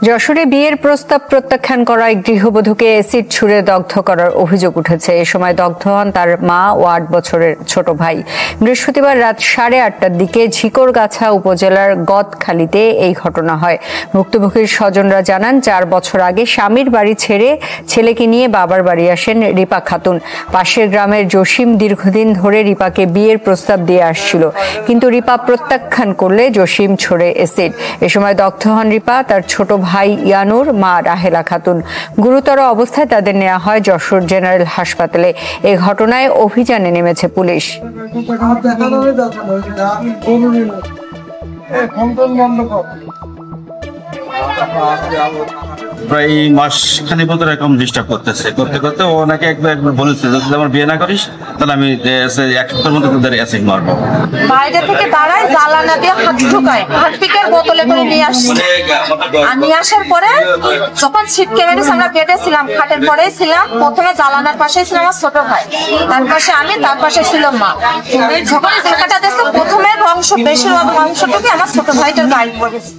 যশোরে বিয়ের প্রস্তাব প্রত্যাখ্যান করা এক গৃহবধূকে অ্যাসিড ছুড়ে দগ্ধ করার অভিযোগ উঠেছে। এ সময় দগ্ধ হন তার মা ও 8 বছরের ছোট ভাই। বৃহস্পতিবার রাত 8:30টার দিকে ঝিকরগাছা উপজেলার গদখালীতে এই ঘটনা হয়। ভুক্তভোগীর স্বজনরা জানান, 4 বছর আগে স্বামীর বাড়ি ছেড়ে ছেলেকে নিয়ে বাবার বাড়ি আসেন রিপা খাতুন। পাশের গ্রামের জসিম দীর্ঘদিন ধরে রিপাকে বিয়ের প্রস্তাব দিয়ে আসছিল, কিন্তু রিপা প্রত্যাখ্যান করলে জসিম ছোড়ে অ্যাসিড। এ সময় দগ্ধ হন রিপা, তার ছোট ভাই ইয়ানুর, মা রাহেলা খাতুন। গুরুতর অবস্থায় তাদের নেওয়া হয় যশোর জেনারেল হাসপাতালে। এই ঘটনায় অভিযানে নেমেছে পুলিশ। প্রায় মাসখানেক মতো এরকম ডিস্টার্ব করতে করতে ও নাকি একবার বলেছে, যদি আমার বিয়ে না করিস তাহলে আমি 1 সপ্তাহের মধ্যে তোদের অ্যাসিড মারবো। বাইরে থেকে দাঁড়ায় জ্বালানা দিয়ে হাত ঢুকায়, হারপিকের বোতলে করে নিয়ে আসছে। নিয়ে আসার পরে যখন ছিটকে মেরেছে, আমরা বেডে ছিলাম, খাটের পরেই ছিলাম। প্রথমে জ্বালানার পাশেই ছিল আমার ছোট ভাই, তার পাশে আমি, তার পাশে ছিল মা। যখন ধাক্কাটা দিয়েছে, প্রথমে বেশিরভাগ অংশটুকু আমার ছোট ভাইটার গায়ে পড়েছে।